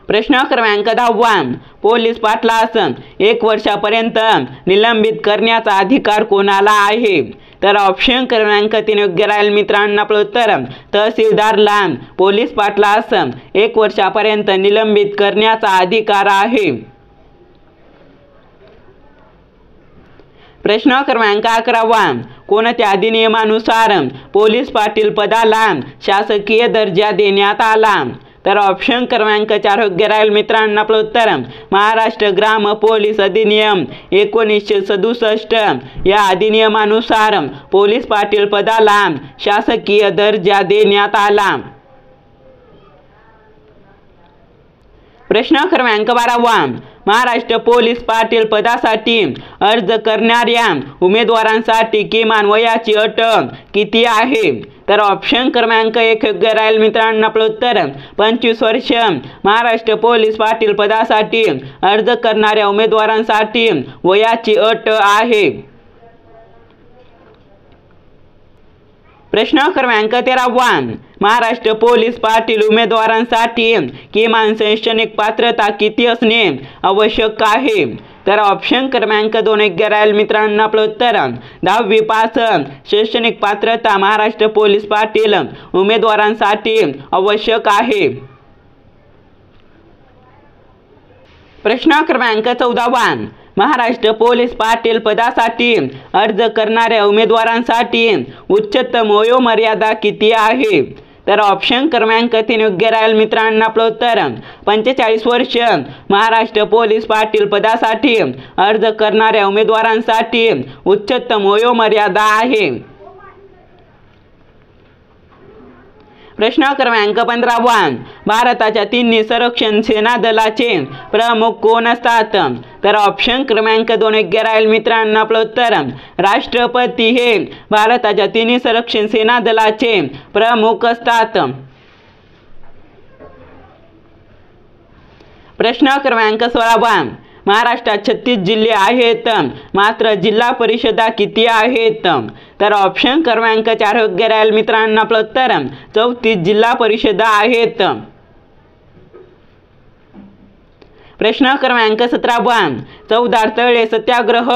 प्रश्न क्रमांक 10 पोलीस पाटलास 1 वर्षापर्यंत निलंबित करण्याचा अधिकार कोणाला आहे? तर ऑप्शन क्रमांक 3 योग्य राहील मित्रांनो आपलं उत्तर तहसीलदारला पोलीस पाटलास 1 वर्षापर्यंत निलंबित करण्याचा अधिकार आहे। प्रश्न क्रमांक 11 कोणत्या अधिनियमानुसार पोलीस पाटील पदाला शासकीय दर्जा देण्यात आला? तर ऑप्शन क्रमांक 4 योग्य राहील मित्रांनो आपलं उत्तर महाराष्ट्र ग्राम पोलीस अधिनियम 1967 या अधिनियमानुसार पोलीस पाटील पदाला शासकीय दर्जा देण्यात आला। प्रश्न क्रमांक 12 महाराष्ट्र पोलीस पाटील पदासाठी अर्ज करणाऱ्या उमेदवारांसाठी किमान वयाची अट किती आहे? तर ऑप्शन क्रमांक 1 योग्य राहील मित्रांनो आपलं उत्तर 25 वर्ष महाराष्ट्र पोलीस पाटील पदासाठी अर्ज करणाऱ्या उमेदवारांसाठी वयाची अट आहे। प्रश्न क्रमांक 13 महाराष्ट्र पोलीस पाटील उमेदवारांसाठी किमान शैक्षणिक पात्रता किती असणे आवश्यक आहे? तर ऑप्शन क्रमांक 2 योग्य राहील मित्रांनो आपलं उत्तर 10वी पास शैक्षणिक पात्रता महाराष्ट्र पोलीस पाटील उमेदवारांसाठी आवश्यक आहे। प्रश्न क्रमांक 14 महाराष्ट्र पोलीस पाटील पदासाठी अर्ज करणाऱ्या उमेदवारांसाठी उच्चतम वयोमर्यादा किती आहे? तर ऑप्शन क्रमांक 3 योग्य राहील मित्रांनो आपलं उत्तर 45 वर्ष महाराष्ट्र पोलीस पाटील पदासाठी अर्ज करणाऱ्या उमेदवारांसाठी उच्चतम वयोमर्यादा आहे। प्रश्न क्रमांक 15 भारताच्या 3 संरक्षण सेना दलाचे प्रमुख कोण असतात? तर ऑप्शन क्रमांक 2 योग्य राहील मित्रांनो आपलं उत्तर राष्ट्रपती हे भारताच्या 3 संरक्षण सेना दलाचे प्रमुख असतात। प्रश्न क्रमांक 16 महाराष्ट्रात 36 जिल्हे आहेत, मात्र जिल्हा परिषदा किती आहेत? तर ऑप्शन क्रमांक 4 योग्य राहील मित्रांनो आपलं उत्तर 34 जिल्हा परिषदा आहेत. प्रश्न क्रमांक 17 चौदार तळे सत्याग्रह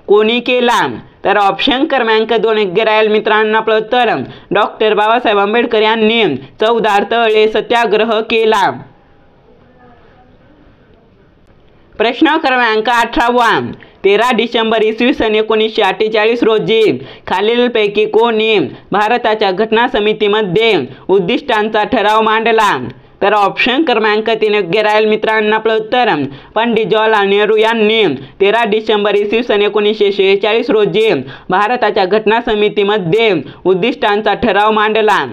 कोणी केला? तर ऑप्शन क्रमांक 2 योग्य राहील मित्रांनो आपलं उत्तर डॉक्टर बाबासाहेब आंबेडकर यांनी चौदार तळे सत्याग्रह केला. प्रश्न क्रमांक 18 13 डिसेंबर इसवी सन 1948 रोजी खालीलपैकी कोणी भारताच्या घटना समितीमध्ये उद्दिष्टांचा ठराव मांडला? तर ऑप्शन क्रमांक 3 योग्य राहील मित्रांनो आपलं उत्तर पंडित जवाहरलाल नेहरू यांनी 13 डिसेंबर इसवी सन 1946 रोजी भारताच्या घटना समितीमध्ये उद्दिष्टांचा ठराव मांडला.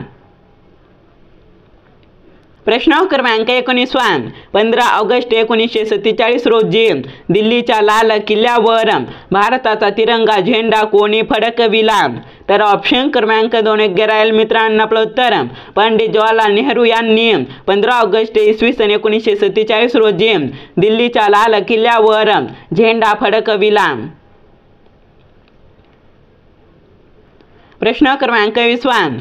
प्रश्न क्रमांक 19 15 ऑगस्ट 1947 रोजी दिल्लीच्या लाल किल्ल्यावर भारताचा तिरंगा झेंडा कोणी फडकविला? तर ऑप्शन क्रमांक 2 योग्य राहील मित्रांनो आपलं उत्तर पंडित जवाहरलाल नेहरू यांनी 15 ऑगस्ट इसवी सन 1947 रोजी दिल्लीच्या लाल किल्ल्यावर झेंडा फडकविला. प्रश्न क्रमांक 20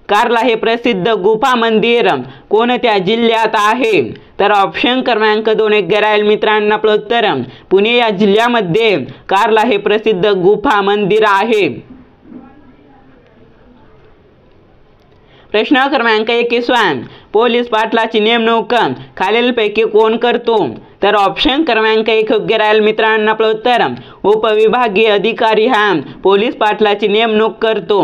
कार्ला हे प्रसिद्ध गुफा मंदिर कोणत्या जिल्ह्यात आहे? तर ऑप्शन क्रमांक 2 योग्य राहील मित्रांनो आपलं उत्तर पुणे या जिल्ह्यामध्ये कार्ला हे प्रसिद्ध गुफा मंदिर आहे. प्रश्न क्रमांक 21 पोलीस पाटलाची नेमणूक खालीलपैकी कोण करतो? तर ऑप्शन क्रमांक 1 योग्य राहील मित्रांनो आपलं उत्तर उपविभागीय अधिकारी हा पोलीस पाटलाची नेमणूक करतो.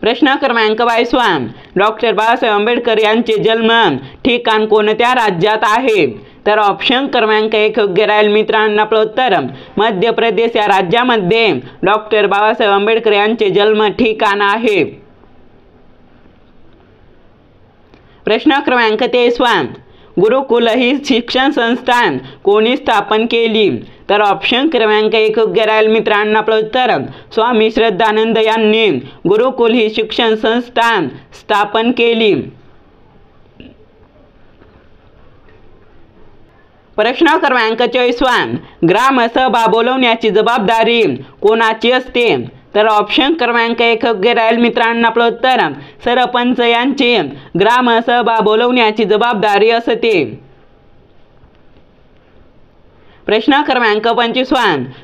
प्रश्न क्रमांक 22 डॉक्टर बाबासाहेब आंबेडकर यांचे जन्म ठिकाण कोणत्या राज्यात आहे? तर ऑप्शन क्रमांक 1 योग्य राहील मित्रांनो आपलं उत्तर मध्य प्रदेश या राज्यामध्ये डॉक्टर बाबासाहेब आंबेडकर यांचे जन्म ठिकाण आहे. प्रश्न क्रमांक 23 गुरुकुल ही शिक्षण संस्था कोणी स्थापन केली? तर ऑप्शन क्रमांक 1 योग्य राहील मित्रांनो आपलं उत्तर स्वामी श्रद्धानंद यांनी गुरुकुल ही शिक्षण संस्था स्थापन केली. प्रश्न क्रमांक 24 ग्रामसभा बोलवण्याची जबाबदारी कोणाची असते? तर ऑप्शन क्रमांक 1 योग्य राहील मित्रांनो आपलं उत्तर सरपंच यांची ग्रामसभा बोलवण्याची जबाबदारी असते. प्रश्न क्रमांक 25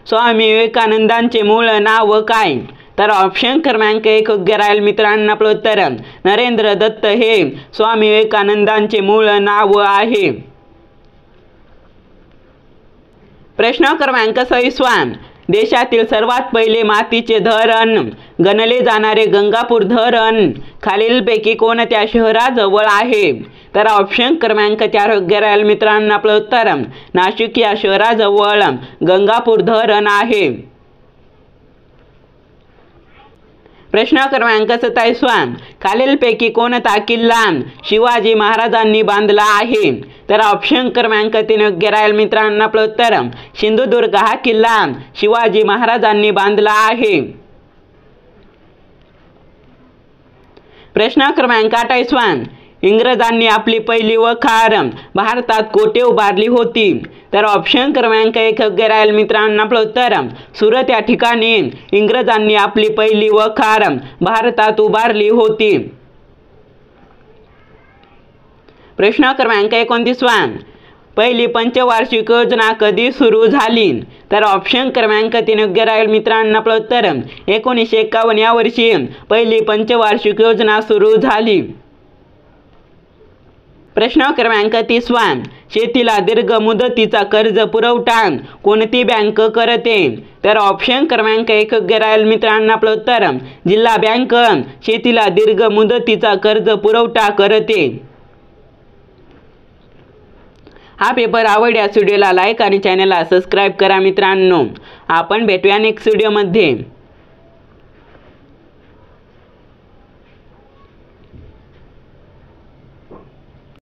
स्वामी विवेकानंदांचे मूळ नाव काय? तर ऑप्शन क्रमांक 1 योग्य राहील मित्रांनो आपलं उत्तर नरेंद्र दत्त हे स्वामी विवेकानंदांचे मूळ नाव आहे. प्रश्न क्रमांक 26 देशातील सर्वात पहिले मातीचे धरण गणले जाणारे गंगापूर धरण खालीलपैकी कोणत्या शहराजवळ आहे? तर ऑप्शन क्रमांक 4 योग्य राहील मित्रांनो आपलं उत्तर नाशिक या शहराजवळ गंगापूर धरण आहे. प्रश्न क्रमांक 27 खालीलपैकी कोणता किल्ला शिवाजी महाराजांनी बांधला आहे? तर ऑप्शन क्रमांक 3 योग्य राहील मित्रांनो आपलं उत्तर सिंधुदुर्ग हा किल्ला शिवाजी महाराजांनी बांधला आहे. प्रश्न क्रमांक 28 इंग्रजांनी आपली पहिली वखार भारतात कोठे उभारली होती? तर ऑप्शन क्रमांक 1 योग्य राहील मित्रांनो आपलं उत्तर सुरत या ठिकाणी इंग्रजांनी आपली पहिली वखार भारतात उभारली होती. प्रश्न क्रमांक 29 पहिली पंचवार्षिक योजना कधी सुरू झाली? तर ऑप्शन क्रमांक 3 योग्य राहील मित्रांनो आपलं उत्तर 1951 या वर्षी पहिली पंचवार्षिक योजना सुरू झाली. प्रश्न क्रमांक 30 शेतीला दीर्घ मुदतीचा कर्ज पुरवठा कोणती बँक करते? तर ऑप्शन क्रमांक 1 योग्य राहील मित्रांनो आपलं उत्तर जिल्हा बँक शेतीला दीर्घ मुदतीचा कर्ज पुरवठा करते. हा पेपर आवडल्यास व्हिडिओला लाईक आणि चॅनलला सबस्क्राईब करा मित्रांनो. आपण भेटूया नेक्स्ट व्हिडिओमध्ये.